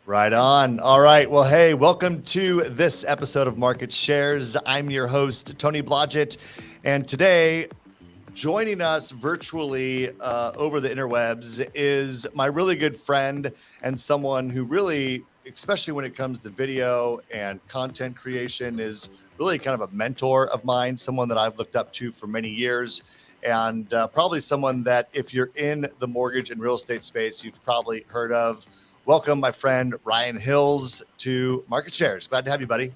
Right on. All right. Well, hey, welcome to this episode of Market Shares. I'm your host, Tony Blodgett. And today, joining us virtually over the interwebs is my really good friend and someone who really, especially when it comes to video and content creation, is really kind of a mentor of mine, someone that I've looked up to for many years. And probably someone that if you're in the mortgage and real estate space, you've probably heard of. Welcome, my friend Ryan Hills, to Market Shares. Glad to have you, buddy.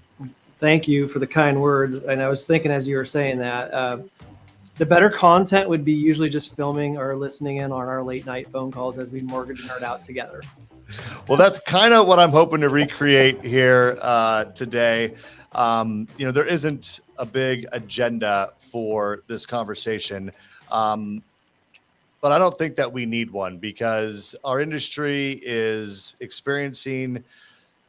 Thank you for the kind words. And I was thinking as you were saying that, the better content would be usually just filming or listening in on our late night phone calls as we mortgage nerd out together. Well, that's kind of what I'm hoping to recreate here today. There isn't a big agenda for this conversation. But I don't think that we need one because our industry is experiencing,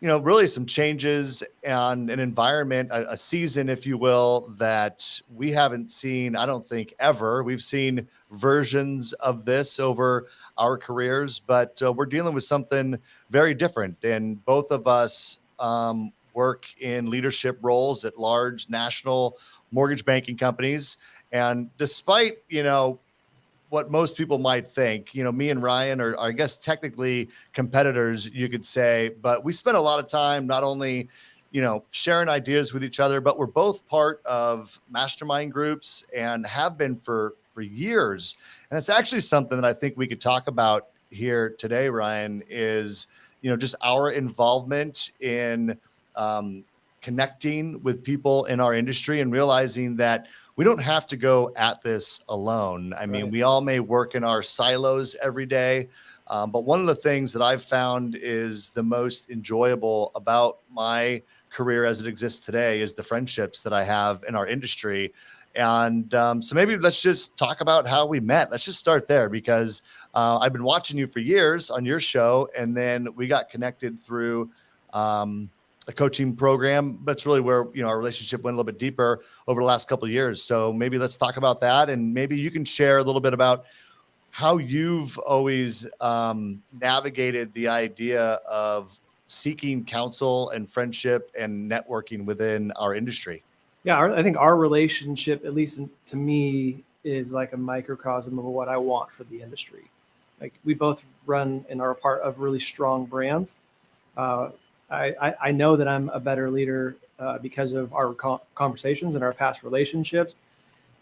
really some changes and an environment, a season, if you will, that we haven't seen, I don't think, ever. We've seen versions of this over our careers, but we're dealing with something very different. And both of us work in leadership roles at large national mortgage banking companies. And despite, what most people might think, me and Ryan are, I guess, technically competitors, you could say, but we spend a lot of time not only, sharing ideas with each other, but we're both part of mastermind groups and have been for years. And it's actually something that I think we could talk about here today, Ryan, is, just our involvement in connecting with people in our industry and realizing that we don't have to go at this alone. I mean, we all may work in our silos every day, but one of the things that I've found is the most enjoyable about my career as it exists today is the friendships that I have in our industry. And so maybe let's just talk about how we met. Let's just start there because I've been watching you for years on your show, and then we got connected through a coaching program. That's really where, our relationship went a little bit deeper over the last couple of years. So maybe let's talk about that. And maybe you can share a little bit about how you've always navigated the idea of seeking counsel and friendship and networking within our industry. Yeah, I think our relationship, at least to me, is like a microcosm of what I want for the industry. Like we both run and are a part of really strong brands. I know that I'm a better leader because of our conversations and our past relationships,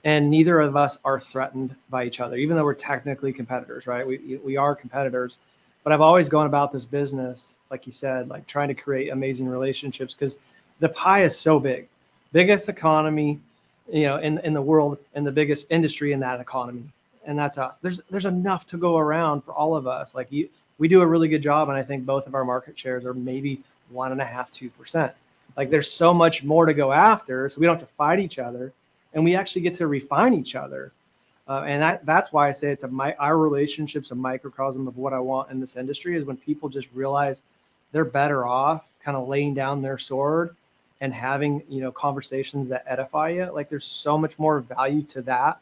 and neither of us are threatened by each other, even though we're technically competitors, right? We are competitors, but I've always gone about this business, like you said, like trying to create amazing relationships because the pie is so big, biggest economy, in the world and the biggest industry in that economy, and that's us. There's enough to go around for all of us. Like we do a really good job, and I think both of our market shares are maybe 1.5%, 2%. Like there's so much more to go after, so we don't have to fight each other, and we actually get to refine each other. And that's why I say our relationship's a microcosm of what I want in this industry is when people just realize they're better off kind of laying down their sword and having, conversations that edify you. Like there's so much more value to that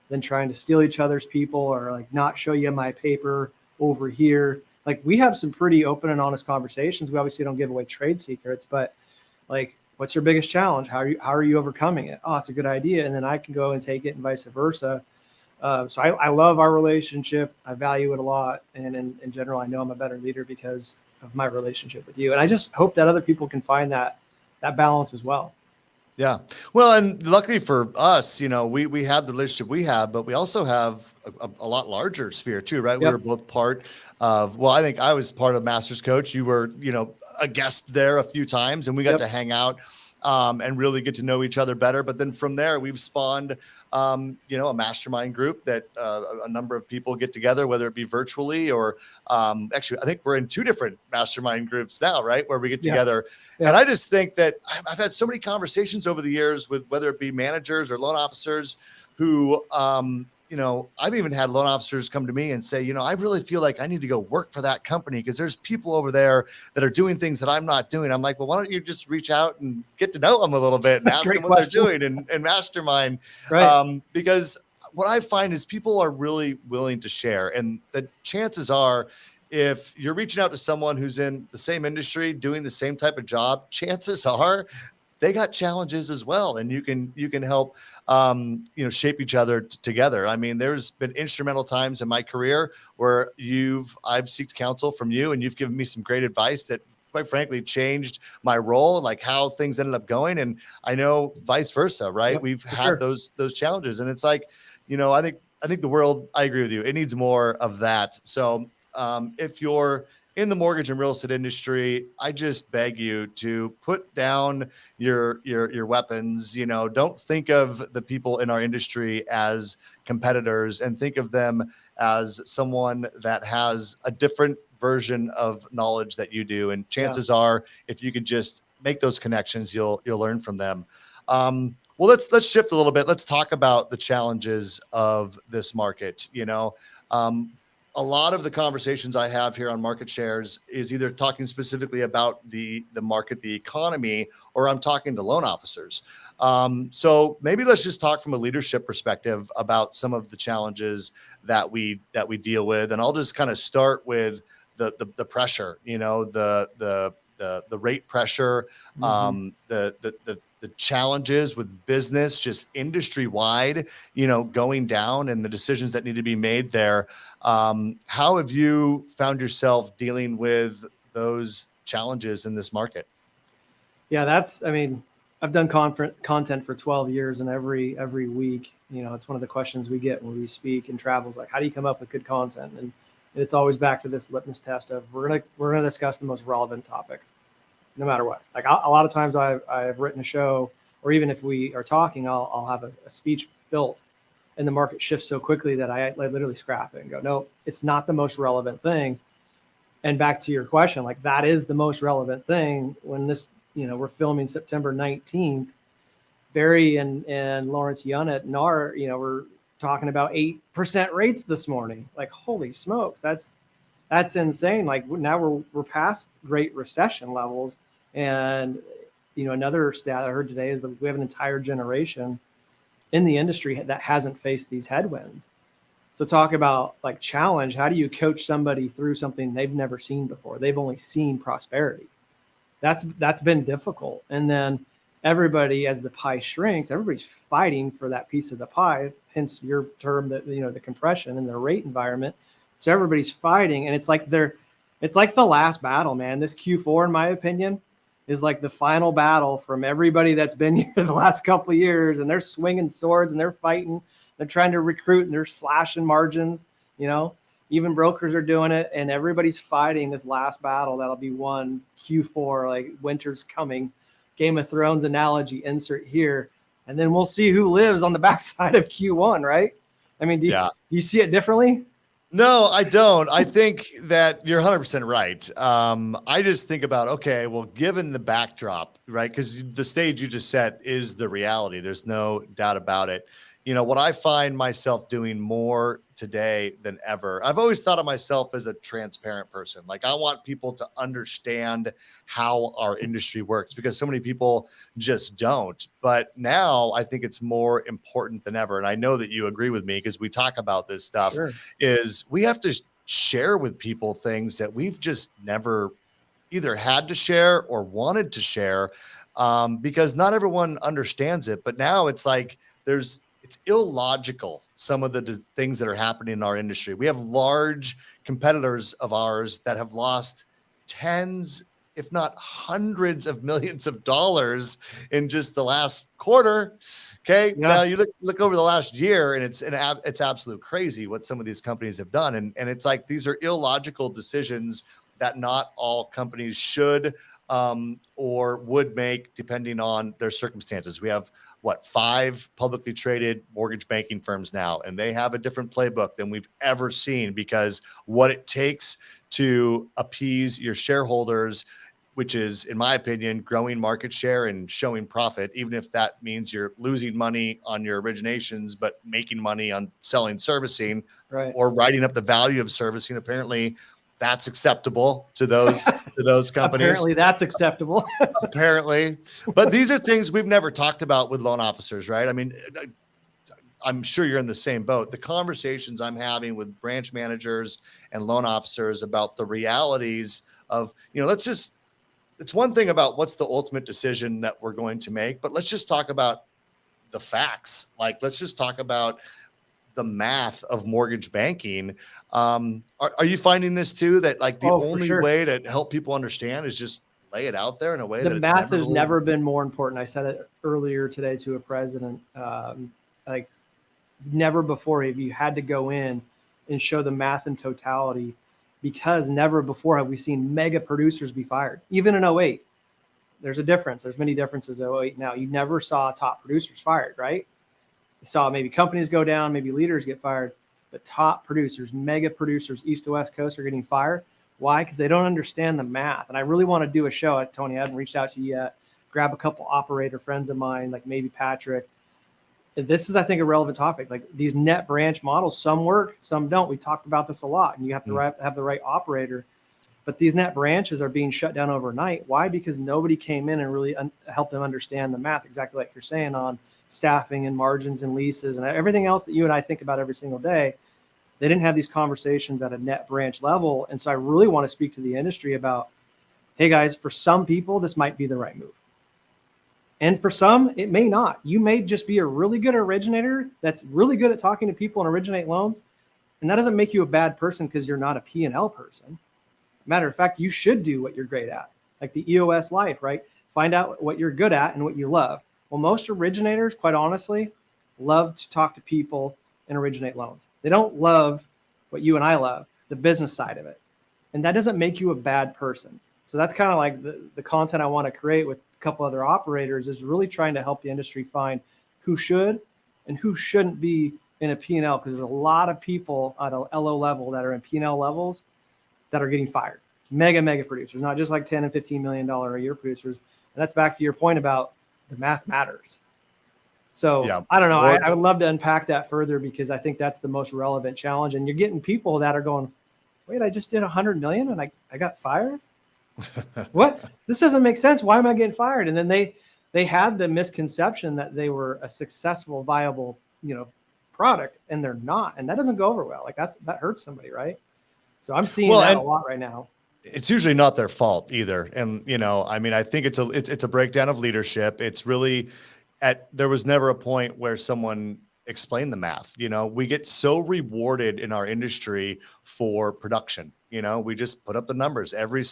than trying to steal each other's people or like not show you my paper over here. Like we have some pretty open and honest conversations. We obviously don't give away trade secrets, but like, what's your biggest challenge? How are you overcoming it? Oh, it's a good idea. And then I can go and take it and vice versa. So I love our relationship. I value it a lot. And in general, I know I'm a better leader because of my relationship with you. And I just hope that other people can find that balance as well. Yeah. Well, and luckily for us, we have the relationship we have, but we also have a lot larger sphere too, right? Yep. We were both part of, I think I was part of Masters Coach. You were, a guest there a few times and we got to hang out and really get to know each other better. But then from there, we've spawned, a mastermind group that a number of people get together, whether it be virtually or actually, I think we're in 2 different mastermind groups now, right? Where we get together. Yeah. And I just think that I've had so many conversations over the years with whether it be managers or loan officers who, I've even had loan officers come to me and say, I really feel like I need to go work for that company because there's people over there that are doing things that I'm not doing. I'm like, well, why don't you just reach out and get to know them a little bit and ask them what they're doing and mastermind. Right. Because what I find is people are really willing to share. And the chances are, if you're reaching out to someone who's in the same industry doing the same type of job, chances are they got challenges as well, and you can help shape each other together. I mean, there's been instrumental times in my career where I've sought counsel from you, and you've given me some great advice that quite frankly changed my role, like how things ended up going. And I know vice versa, right? Yep, We've for had sure. those challenges, and it's like, I think the world, I agree with you, it needs more of that. So if you're in the mortgage and real estate industry, I just beg you to put down your weapons. Don't think of the people in our industry as competitors, and think of them as someone that has a different version of knowledge that you do. And Yeah. chances are, if you could just make those connections, you'll learn from them. Well, let's shift a little bit. Let's talk about the challenges of this market. A lot of the conversations I have here on market shares is either talking specifically about the market, the economy, or I'm talking to loan officers. So maybe let's just talk from a leadership perspective about some of the challenges that we deal with, and I'll just kind of start with the pressure. The rate pressure, the challenges with business, just industry wide, going down, and the decisions that need to be made there. How have you found yourself dealing with those challenges in this market? Yeah, I've done content for 12 years, and every week, it's one of the questions we get when we speak and travels, like, how do you come up with good content? And it's always back to this litmus test of we're gonna discuss the most relevant topic, no matter what. Like a lot of times I've written a show, or even if we are talking, I'll have a speech built, and the market shifts so quickly that I literally scrap it and go, no, it's not the most relevant thing. And back to your question, like that is the most relevant thing when this, we're filming September 19th. Barry and Lawrence Yunit and we're talking about 8% rates this morning. Like, holy smokes, that's insane. Like now we're past Great Recession levels. And, another stat I heard today is that we have an entire generation in the industry that hasn't faced these headwinds. So talk about like challenge. How do you coach somebody through something they've never seen before? They've only seen prosperity. That's been difficult. And then everybody, as the pie shrinks, everybody's fighting for that piece of the pie, hence your term, that, the compression in the rate environment. So everybody's fighting, and it's like the last battle, man. This Q4, in my opinion, is like the final battle from everybody that's been here the last couple of years, and they're swinging swords and they're fighting. They're trying to recruit and they're slashing margins. Even brokers are doing it, and everybody's fighting this last battle that'll be won Q4. Like winter's coming, Game of Thrones analogy insert here, and then we'll see who lives on the backside of Q1, right? I mean, do you see it differently? No, I don't. I think that you're 100% right. I just think about, okay, well, given the backdrop, right? Because the stage you just set is the reality. There's no doubt about it. What I find myself doing more today than ever, I've always thought of myself as a transparent person. Like I want people to understand how our industry works, because so many people just don't. But now I think it's more important than ever. And I know that you agree with me, because we talk about this stuff. Sure. Is we have to share with people things that we've just never either had to share or wanted to share, because not everyone understands it. But now it's like it's illogical, some of the things that are happening in our industry. We have large competitors of ours that have lost tens, if not hundreds of millions of dollars in just the last quarter. Okay. Yeah. Now you look over the last year, and it's absolute crazy what some of these companies have done. And it's like, these are illogical decisions that not all companies should or would make, depending on their circumstances. We have 5 publicly traded mortgage banking firms now, and they have a different playbook than we've ever seen, because what it takes to appease your shareholders, which is, in my opinion, growing market share and showing profit, even if that means you're losing money on your originations, but making money on selling servicing, right, or writing up the value of servicing. Apparently that's acceptable to those companies. Apparently that's acceptable. Apparently. But these are things we've never talked about with loan officers, right? I mean, I'm sure you're in the same boat. The conversations I'm having with branch managers and loan officers about the realities of, it's one thing about what's the ultimate decision that we're going to make, but let's just talk about the facts. Like, let's just talk about the math of mortgage banking. Are you finding this too, that like the only way to help people understand is just lay it out there in a way the that math has never been more important. I said it earlier today to a president, like never before have you had to go in and show the math in totality, because never before have we seen mega producers be fired. Even in 08, there's a difference. There's many differences in 08 now. You never saw top producers fired, right? You saw maybe companies go down, maybe leaders get fired, but top producers, mega producers, east to west coast, are getting fired. Why? Because they don't understand the math. And I really want to do a show. Tony, I haven't reached out to you yet. Grab a couple operator friends of mine, like maybe Patrick. This is, I think, a relevant topic. Like these net branch models, some work, some don't. We talked about this a lot, and you have to have the right operator. But these net branches are being shut down overnight. Why? Because nobody came in and really helped them understand the math, exactly like you're saying, on staffing and margins and leases and everything else that you and I think about every single day. They didn't have these conversations at a net branch level. And so I really want to speak to the industry about, hey guys, for some people, this might be the right move. And for some, it may not. You may just be a really good originator that's really good at talking to people and originate loans. And that doesn't make you a bad person because you're not a P&L person. Matter of fact, you should do what you're great at, like the EOS life, right? Find out what you're good at and what you love. Well, most originators, quite honestly, love to talk to people and originate loans. They don't love what you and I love, the business side of it. And that doesn't make you a bad person. So that's kind of like the content I want to create with a couple other operators, is really trying to help the industry find who should and who shouldn't be in a P&L, because there's a lot of people at a LO level that are in P&L levels that are getting fired. Mega producers, not just like 10 and $15 million a year producers. And that's back to your point about the math matters. So yeah. I don't know. I would love to unpack that further, because I think that's the most relevant challenge. And you're getting people that are going, wait, I just did 100 million and I got fired. What? This doesn't make sense. Why am I getting fired? And then they had the misconception that they were a successful, viable, product, and they're not. And that doesn't go over well. Like that hurts somebody, right? So I'm seeing that a lot right now. It's usually not their fault either. And, I think it's a breakdown of leadership. It's really there was never a point where someone explained the math. We get so rewarded in our industry for production. We just put up the numbers every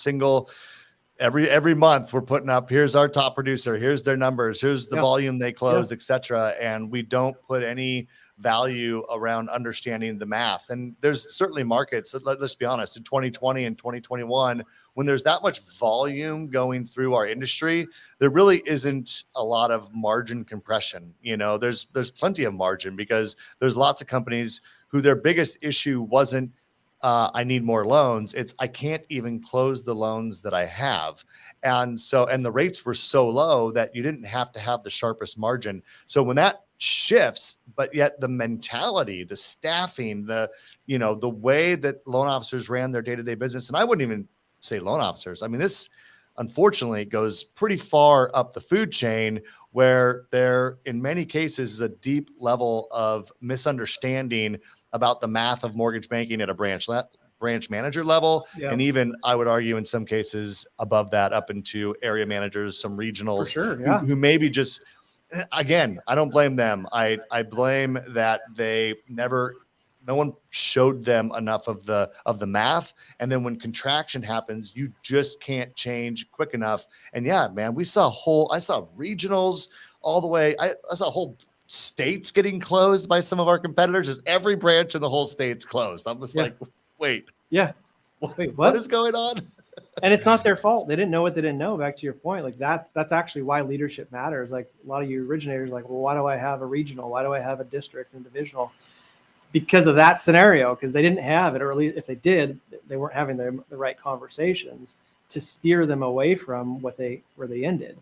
month. We're putting up, here's our top producer, here's their numbers, here's the volume they closed, etc. And we don't put any value around understanding the math. And there's certainly markets, let's be honest, in 2020 and 2021, when there's that much volume going through our industry, there really isn't a lot of margin compression. There's plenty of margin, because there's lots of companies who their biggest issue wasn't I need more loans. It's I can't even close the loans that I have. And the rates were so low that you didn't have to have the sharpest margin. So when that shifts, but yet the mentality, the staffing, the way that loan officers ran their day-to-day business, and I wouldn't even say loan officers. I mean, this unfortunately goes pretty far up the food chain, where there, in many cases, is a deep level of misunderstanding about the math of mortgage banking at a branch manager level. Yeah. And even, I would argue, in some cases above that, up into area managers, some regionals, for sure, who maybe just, again, I don't blame them. I blame that no one showed them enough of the math. And then when contraction happens, you just can't change quick enough. And yeah, man, I saw regionals all the way. I saw whole states getting closed by some of our competitors. Just every branch in the whole state's closed. I'm just like, wait. Yeah. Wait, what is going on? And it's not their fault. They didn't know what they didn't know. Back to your point, like that's actually why leadership matters. Like a lot of you originators, like, well, why do I have a regional? Why do I have a district and divisional? Because of that scenario, because they didn't have it, or at least if they did, they weren't having the right conversations to steer them away from where they ended.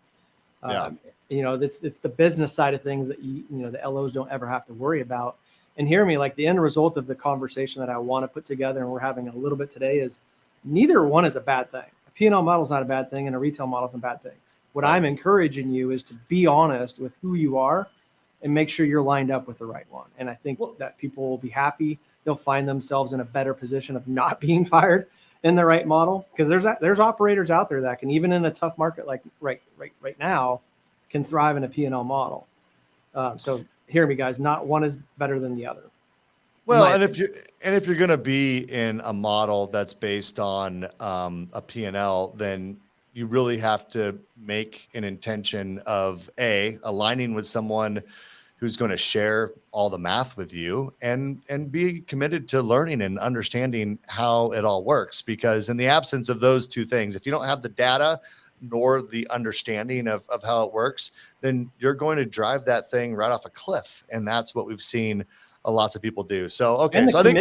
It's the business side of things that the LOs don't ever have to worry about. And hear me, like the end result of the conversation that I want to put together, and we're having a little bit today, is neither one is a bad thing. A P&L model is not a bad thing, and a retail model is a bad thing. What I'm encouraging you is to be honest with who you are and make sure you're lined up with the right one. And I think that people will be happy. They'll find themselves in a better position of not being fired in the right model, because there's operators out there that can, even in a tough market like right now, can thrive in a P&L model. So hear me, guys, not one is better than the other. Well, and if you're going to be in a model that's based on a P&L, then you really have to make an intention of aligning with someone who's going to share all the math with you, and be committed to learning and understanding how it all works. Because in the absence of those two things, if you don't have the data nor the understanding of how it works, then you're going to drive that thing right off a cliff. And that's what we've seen lots of people do. So, okay. And so I think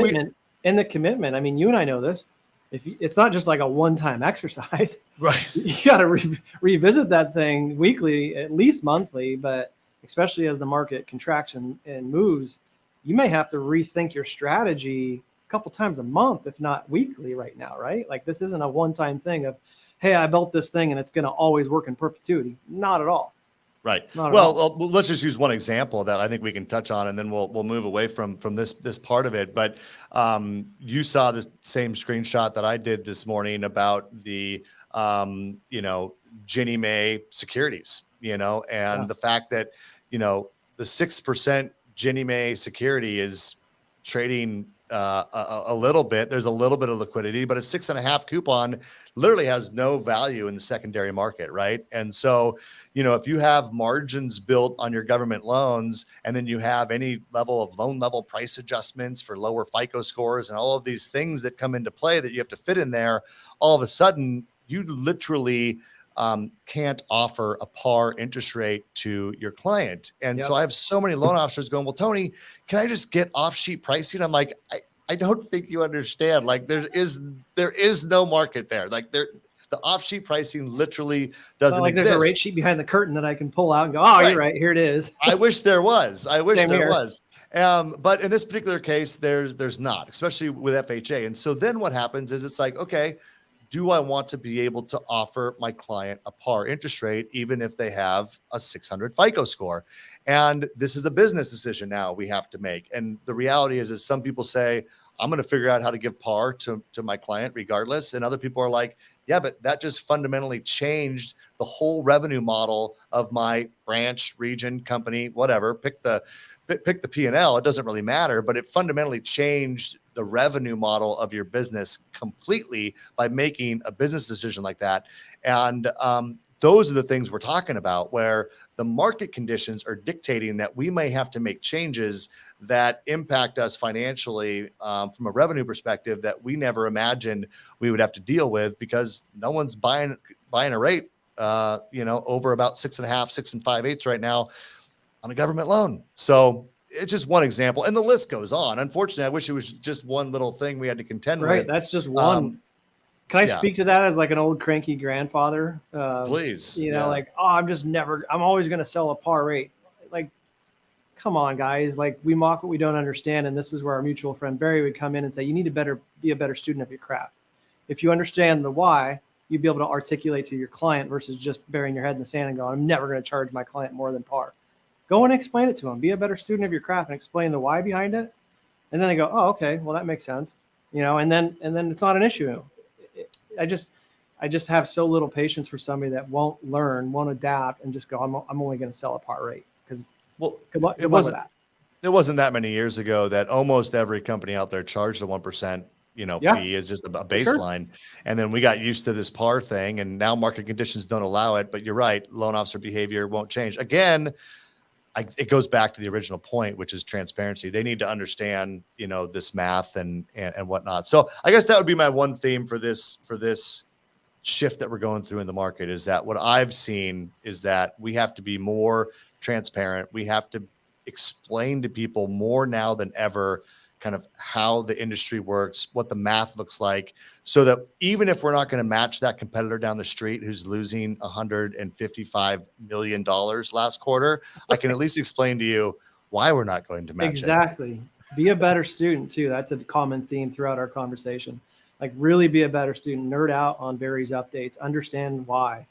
the commitment, I mean, you and I know this, it's not just like a one-time exercise, right? You got to revisit that thing weekly, at least monthly, but especially as the market contracts and moves, you may have to rethink your strategy a couple times a month, if not weekly right now, right? Like, this isn't a one-time thing of, hey, I built this thing and it's going to always work in perpetuity. Not at all. Right. Well, let's just use one example that I think we can touch on, and then we'll move away from this part of it. But you saw the same screenshot that I did this morning about the Ginnie Mae securities, and the fact that the 6% Ginnie Mae security is trading a little bit. There's a little bit of liquidity, but a 6.5 coupon literally has no value in the secondary market, right? And so, if you have margins built on your government loans, and then you have any level of loan level price adjustments for lower FICO scores and all of these things that come into play that you have to fit in there, all of a sudden you literally can't offer a par interest rate to your client. And so I have so many loan officers going, well, Tony, can I just get off sheet pricing? I'm like, I don't think you understand. Like, there is no market there. Like, the off sheet pricing literally doesn't exist. There's a rate sheet behind the curtain that I can pull out and go, You're right. Here it is. I wish there was. But in this particular case, there's not, especially with FHA. And so then what happens is, it's like, okay, do I want to be able to offer my client a par interest rate, even if they have a 600 FICO score? And this is a business decision now we have to make. And the reality is some people say, I'm going to figure out how to give par to my client regardless. And other people are like, yeah, but that just fundamentally changed the whole revenue model of my branch, region, company, whatever. Pick the P&L. It doesn't really matter, but it fundamentally changed the revenue model of your business completely by making a business decision like that. And those are the things we're talking about, where the market conditions are dictating that we may have to make changes that impact us financially from a revenue perspective that we never imagined we would have to deal with, because no one's buying a rate, over about 6.5, 6 5/8 right now on a government loan. So it's just one example, and the list goes on. Unfortunately, I wish it was just one little thing we had to contend with. Right, that's just one. Can I speak to that as like an old cranky grandfather? Please. I'm always going to sell a par rate. Like, come on, guys. Like, we mock what we don't understand. And this is where our mutual friend Barry would come in and say, you need to be a better student of your craft. If you understand the why, you'd be able to articulate to your client versus just burying your head in the sand and going, I'm never going to charge my client more than par. Go and explain it to them. Be a better student of your craft and explain the why behind it. And then they go, oh, okay, well, that makes sense. And then it's not an issue. I just have so little patience for somebody that won't learn, won't adapt, and just go, I'm only going to sell a par rate, because good luck with that. It wasn't that many years ago that almost every company out there charged a 1%, fee is just a baseline. Sure. And then we got used to this par thing, and now market conditions don't allow it. But you're right, loan officer behavior won't change. Again, it goes back to the original point, which is transparency. They need to understand, this math and whatnot. So I guess that would be my one theme for this shift that we're going through in the market, is that what I've seen is that we have to be more transparent. We have to explain to people more now than ever kind of how the industry works, what the math looks like, so that even if we're not going to match that competitor down the street who's losing $155 million last quarter, I can at least explain to you why we're not going to match exactly. It. Be a better student too. That's a common theme throughout our conversation. Like, really be a better student, nerd out on Barry's updates, understand why,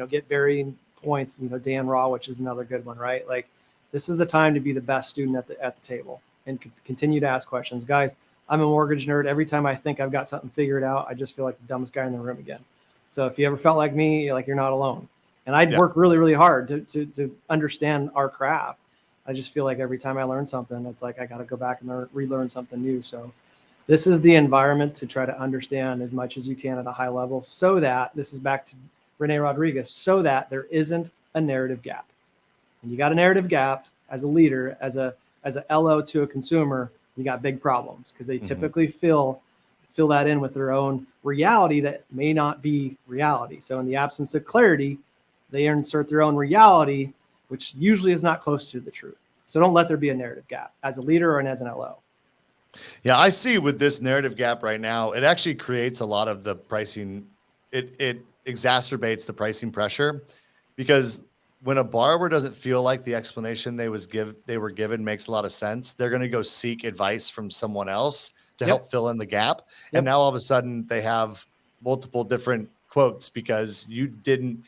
get Barry points, Dan Raw, which is another good one, right? Like, This is the time to be the best student at the table and continue to ask questions. Guys, I'm a mortgage nerd. Every time I think I've got something figured out, I just feel like the dumbest guy in the room again. So if you ever felt like me, you're not alone. And I'd work really, really hard to understand our craft. I just feel like every time I learn something, it's like I got to go back and relearn something new. So this is the environment to try to understand as much as you can at a high level, so that this is back to Rene Rodriguez, so that there isn't a narrative gap. And you got a narrative gap as a leader, as a LO to a consumer, you got big problems, because they typically fill that in with their own reality that may not be reality. So in the absence of clarity, they insert their own reality, which usually is not close to the truth. So don't let there be a narrative gap as a leader and as an LO. Yeah, I see with this narrative gap right now, it actually creates a lot of the pricing. It exacerbates the pricing pressure, because when a borrower doesn't feel like the explanation they were given makes a lot of sense, they're going to go seek advice from someone else to help fill in the gap. And now all of a sudden they have multiple different quotes because you didn't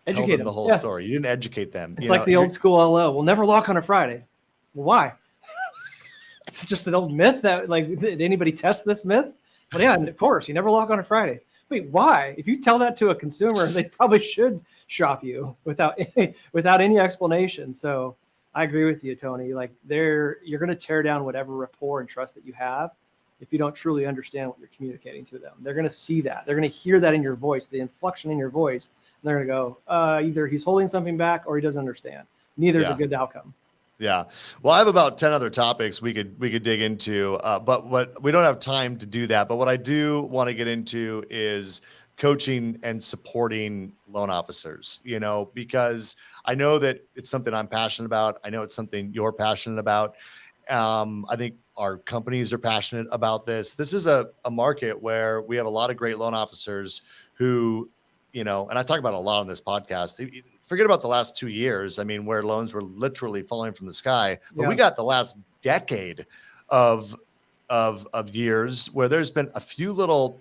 educate them the whole story. You didn't educate them. It's like the old school LO. We'll never lock on a Friday. Well, why? It's just an old myth that, like, did anybody test this myth? Well, yeah, of course, you never lock on a Friday. Wait, why? If you tell that to a consumer, they probably should shop you without any explanation. So I agree with you, Tony. Like, you're going to tear down whatever rapport and trust that you have if you don't truly understand what you're communicating to them. They're going to see that. They're going to hear that in your voice, the inflection in your voice. And they're going to go, either he's holding something back or he doesn't understand. Neither is a good outcome. Yeah. Well, I have about 10 other topics we could dig into, but we don't have time to do that. But what I do want to get into is coaching and supporting loan officers, because I know that it's something I'm passionate about. I know it's something you're passionate about. I think our companies are passionate about this. This is a market where we have a lot of great loan officers who, and I talk about a lot on this podcast. Forget about the last 2 years. I mean, where loans were literally falling from the sky, but we got the last decade of years where there's been a few little,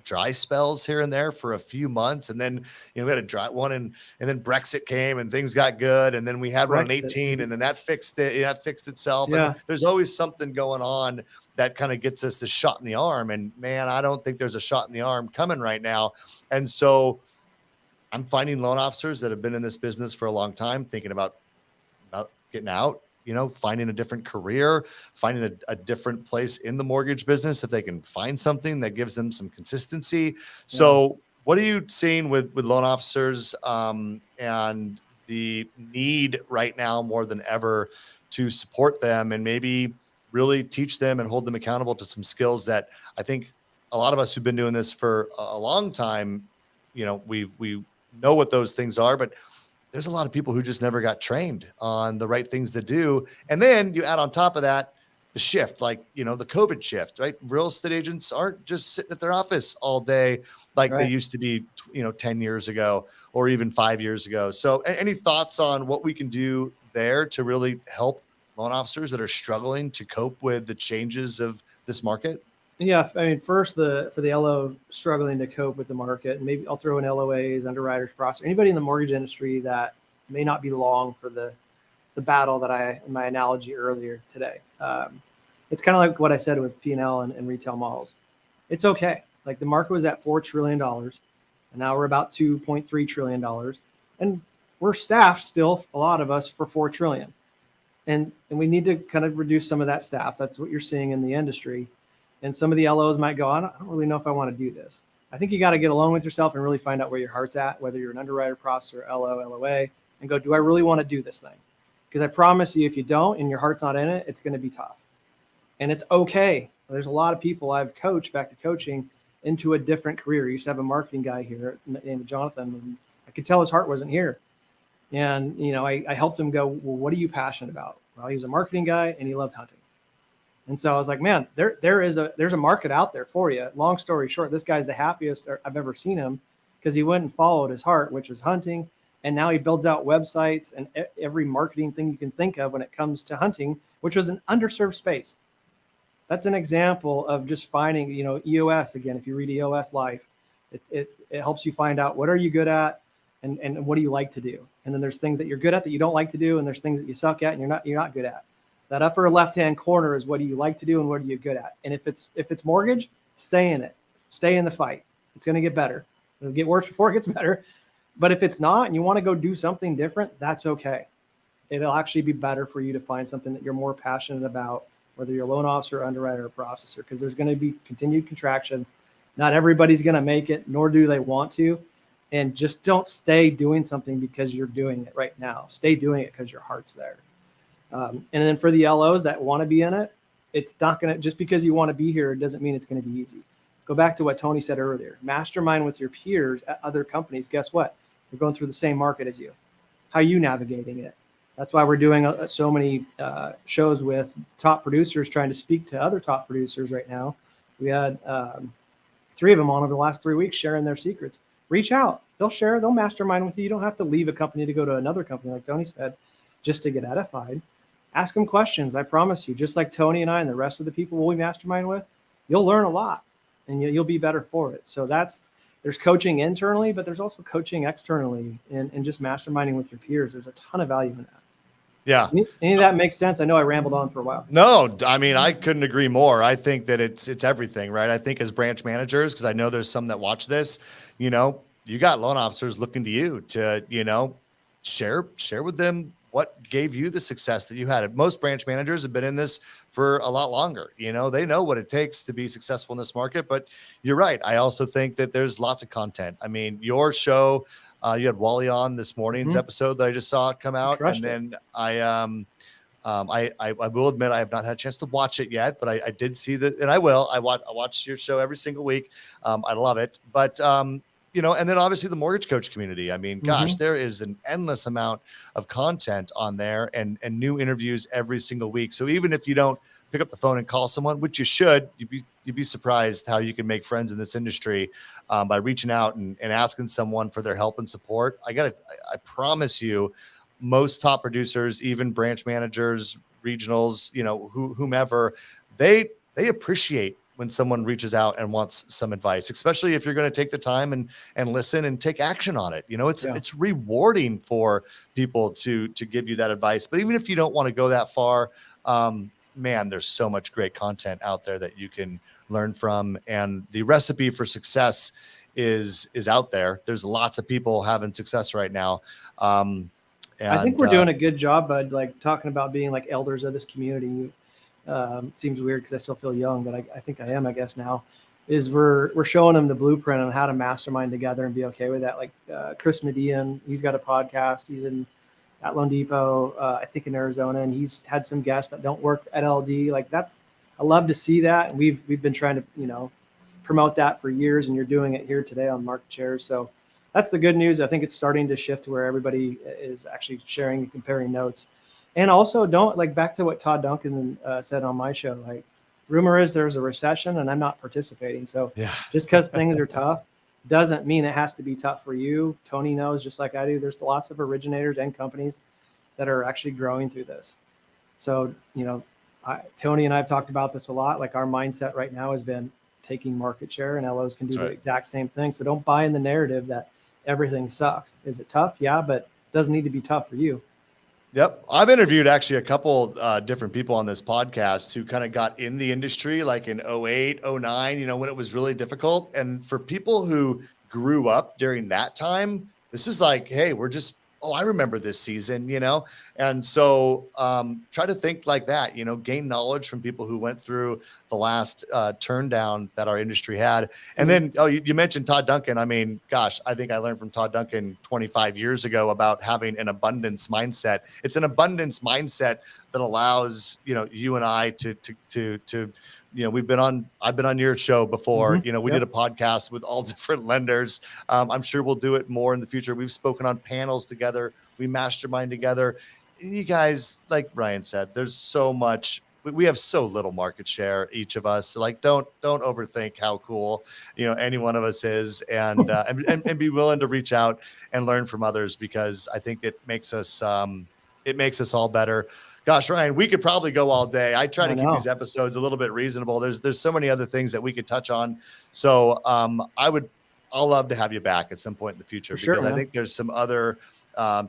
dry spells here and there for a few months. And then, we had a dry one and then Brexit came and things got good. And then we had one in 18 and then that fixed it. That fixed itself. Yeah. And there's always something going on that kind of gets us the shot in the arm. And man, I don't think there's a shot in the arm coming right now. And so I'm finding loan officers that have been in this business for a long time, thinking about getting out, finding a different career, finding a different place in the mortgage business if they can find something that gives them some consistency. Yeah. So what are you seeing with loan officers and the need right now more than ever to support them and maybe really teach them and hold them accountable to some skills that I think a lot of us who've been doing this for a long time, we know what those things are, but there's a lot of people who just never got trained on the right things to do. And then you add on top of that, the shift, like, the COVID shift, right? Real estate agents aren't just sitting at their office all day like they used to be, 10 years ago or even 5 years ago. So any thoughts on what we can do there to really help loan officers that are struggling to cope with the changes of this market? Yeah, I mean, first, for the LO struggling to cope with the market, and maybe I'll throw in LOAs, underwriters, processors, anybody in the mortgage industry that may not be long for the battle that in my analogy earlier today. It's kind of like what I said with P&L and retail models. It's okay. Like, the market was at $4 trillion, and now we're about $2.3 trillion, and we're staffed still, a lot of us, for $4 trillion, and we need to kind of reduce some of that staff. That's what you're seeing in the industry. And some of the LOs might go, I don't really know if I want to do this. I think you got to get alone with yourself and really find out where your heart's at, whether you're an underwriter, processor, LO, LOA, and go, do I really want to do this thing? Because I promise you, if you don't and your heart's not in it, it's going to be tough. And it's okay. There's a lot of people I've coached back to coaching into a different career. I used to have a marketing guy here named Jonathan, and I could tell his heart wasn't here. And, I helped him go, well, what are you passionate about? Well, he was a marketing guy and he loved hunting. And so I was like, man, there's a market out there for you. Long story short, this guy's the happiest I've ever seen him because he went and followed his heart, which was hunting. And now he builds out websites and every marketing thing you can think of when it comes to hunting, which was an underserved space. That's an example of just finding, EOS. Again, if you read EOS Life, it helps you find out what are you good at and what do you like to do? And then there's things that you're good at that you don't like to do, and there's things that you suck at and you're not good at. That upper left-hand corner is what do you like to do and what are you good at? And if it's mortgage, stay in it. Stay in the fight. It's going to get better. It'll get worse before it gets better. But if it's not and you want to go do something different, that's okay. It'll actually be better for you to find something that you're more passionate about, whether you're a loan officer, underwriter, or processor, because there's going to be continued contraction. Not everybody's going to make it, nor do they want to. And just don't stay doing something because you're doing it right now. Stay doing it because your heart's there. And then for the LOs that want to be in it, it's not going to, just because you want to be here, it doesn't mean it's going to be easy. Go back to what Tony said earlier. Mastermind with your peers at other companies. Guess what? They're going through the same market as you. How are you navigating it? That's why we're doing so many shows with top producers trying to speak to other top producers right now. We had 3 of them on over the last 3 weeks sharing their secrets. Reach out. They'll share. They'll mastermind with you. You don't have to leave a company to go to another company, like Tony said, just to get edified. Ask them questions. I promise you, just like Tony and I and the rest of the people we mastermind with, you'll learn a lot and you'll be better for it. So there's coaching internally, but there's also coaching externally and just masterminding with your peers. There's a ton of value in that. Yeah. Any of that makes sense? I know I rambled on for a while. No, I mean, I couldn't agree more. I think that it's everything, right? I think as branch managers, because I know there's some that watch this, you got loan officers looking to you to, share with them what gave you the success that you had. Most branch managers have been in this for a lot longer. They know what it takes to be successful in this market, but you're right. I also think that there's lots of content. I mean, your show, you had Wally on this morning's episode that I just saw come out. And then I will admit I have not had a chance to watch it yet, but I did see that, and I will. I watch your show every single week. I love it. But and then obviously the mortgage coach community. I mean, gosh, there is an endless amount of content on there and new interviews every single week. So even if you don't pick up the phone and call someone, which you should, you'd be surprised how you can make friends in this industry by reaching out and asking someone for their help and support. I promise you, most top producers, even branch managers, regionals, whomever, they appreciate when someone reaches out and wants some advice, especially if you're going to take the time and listen and take action on it. It's rewarding for people to give you that advice. But even if you don't want to go that far, man, there's so much great content out there that you can learn from. And the recipe for success is out there. There's lots of people having success right now. And I think we're doing a good job, Bud, like talking about being like elders of this community. Seems weird because I still feel young, but I think I am, I guess now, is we're showing them the blueprint on how to mastermind together and be okay with that. Like Chris Median, he's got a podcast. He's at Loan Depot, I think in Arizona, and he's had some guests that don't work at LD. Like I love to see that. And we've been trying to, promote that for years, and you're doing it here today on Market Shares. So that's the good news. I think it's starting to shift to where everybody is actually sharing and comparing notes. And also back to what Todd Duncan said on my show, like rumor is there's a recession and I'm not participating. So just because things are tough doesn't mean it has to be tough for you. Tony knows, just like I do, there's lots of originators and companies that are actually growing through this. So, Tony and I have talked about this a lot. Like our mindset right now has been taking market share, and LOs can do the exact same thing. So don't buy in the narrative that everything sucks. Is it tough? Yeah, but it doesn't need to be tough for you. Yep. I've interviewed actually a couple different people on this podcast who kind of got in the industry like in 08, 09, when it was really difficult. And for people who grew up during that time, this is like, hey, I remember this season, And so try to think like that, gain knowledge from people who went through the last turn down that our industry had. And then, you mentioned Todd Duncan. I mean, gosh, I think I learned from Todd Duncan 25 years ago about having an abundance mindset. It's an abundance mindset that allows, you and I to I've been on your show before. We did a podcast with all different lenders. I'm sure we'll do it more in the future. We've spoken on panels together. We mastermind together. You guys, like Ryan said, there's so much. We have so little market share, each of us. Like, don't overthink how cool, any one of us is, and be willing to reach out and learn from others, because I think it makes us all better. Gosh, Ryan, we could probably go all day. I try to keep these episodes a little bit reasonable. There's so many other things that we could touch on. So I'll I'll love to have you back at some point in the future, because I think there's some other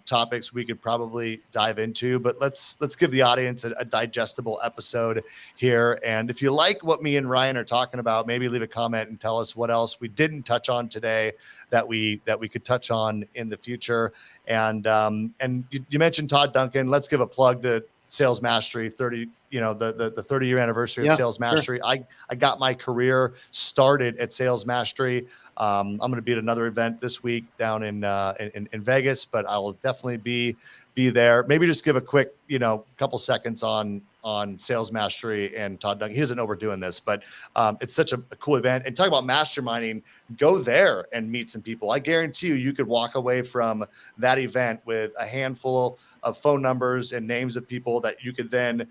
topics we could probably dive into, but let's give the audience a digestible episode here. And if you like what me and Ryan are talking about, maybe leave a comment and tell us what else we didn't touch on today that we could touch on in the future. And you mentioned Todd Duncan. Let's give a plug to Sales Mastery 30, the 30-year anniversary of Sales Mastery. Sure. I got my career started at Sales Mastery. I'm going to be at another event this week down in Vegas, but I will definitely be there. Maybe just give a quick, couple seconds on Sales Mastery and Todd Duncan. He doesn't know we're doing this, but it's such a cool event. And talk about masterminding, go there and meet some people. I guarantee you could walk away from that event with a handful of phone numbers and names of people that you could then,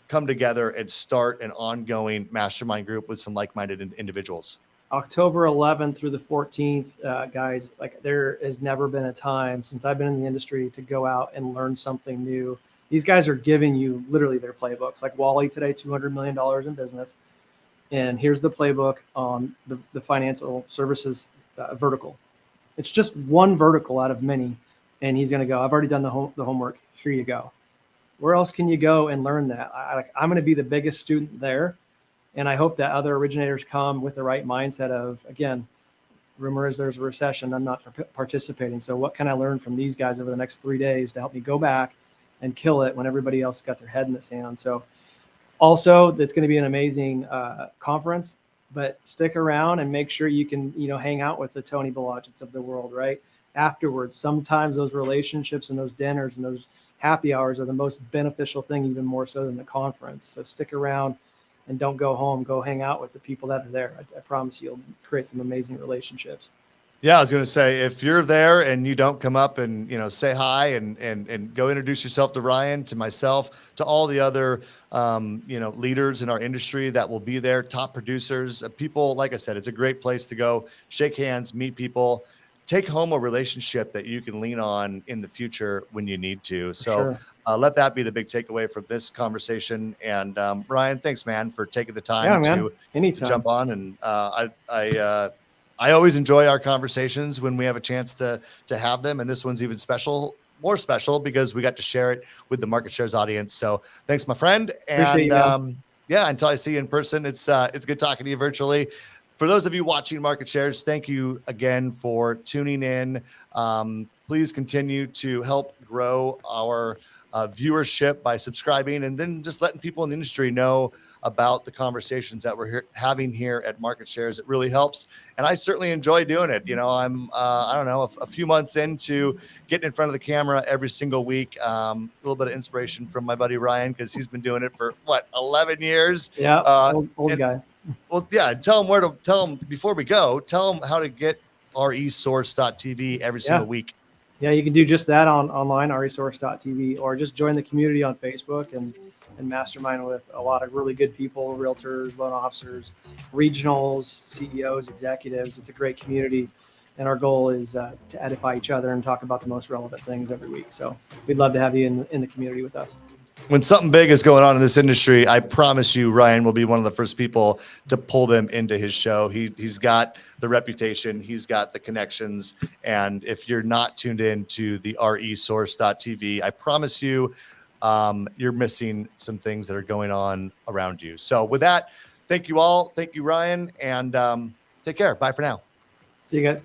come together and start an ongoing mastermind group with some like-minded individuals. October 11th through the 14th, guys, like there has never been a time since I've been in the industry to go out and learn something new. These guys are giving you literally their playbooks. Like Wally today, $200 million in business. And here's the playbook on the financial services vertical. It's just one vertical out of many. And he's going to go, I've already done the homework. Here you go. Where else can you go and learn that? I'm going to be the biggest student there. And I hope that other originators come with the right mindset of, again, rumor is there's a recession. I'm not participating. So what can I learn from these guys over the next 3 days to help me go back and kill it when everybody else got their head in the sand? So also, it's going to be an amazing conference, but stick around and make sure you can, hang out with the Tony Blodgett's of the world, right? Afterwards, sometimes those relationships and those dinners and those happy hours are the most beneficial thing, even more so than the conference. So stick around and don't go home. Go hang out with the people that are there. I promise you'll create some amazing relationships. Yeah, I was going to say, if you're there and you don't come up and, say hi and go introduce yourself to Ryan, to myself, to all the other, leaders in our industry that will be there, top producers, people, like I said, it's a great place to go, shake hands, meet people, take home a relationship that you can lean on in the future when you need to. So let that be the big takeaway from this conversation. And Ryan, thanks, man, for taking the time to jump on. And I always enjoy our conversations when we have a chance to have them. And this one's even more special because we got to share it with the Market Shares audience. So thanks, my friend. And until I see you in person, it's good talking to you virtually. For those of you watching Market Shares, thank you again for tuning in. Please continue to help grow our viewership by subscribing and then just letting people in the industry know about the conversations that we're having here at Market Shares. It really helps. And I certainly enjoy doing it. I'm, a few months into getting in front of the camera every single week. A little bit of inspiration from my buddy Ryan, because he's been doing it for 11 years. Yeah. Old guy. Well, yeah. Tell them before we go, tell them how to get resource.tv every single week. Yeah, you can do just that online, resource.tv, or just join the community on Facebook and mastermind with a lot of really good people, realtors, loan officers, regionals, CEOs, executives. It's a great community. And our goal is to edify each other and talk about the most relevant things every week. So we'd love to have you in the community with us. When something big is going on in this industry, I promise you, Ryan will be one of the first people to pull them into his show. He's got the reputation, he's got the connections. And if you're not tuned in to the resource.tv, I promise you, you're missing some things that are going on around you. So with that, thank you all. Thank you, Ryan. And take care. Bye for now. See you guys.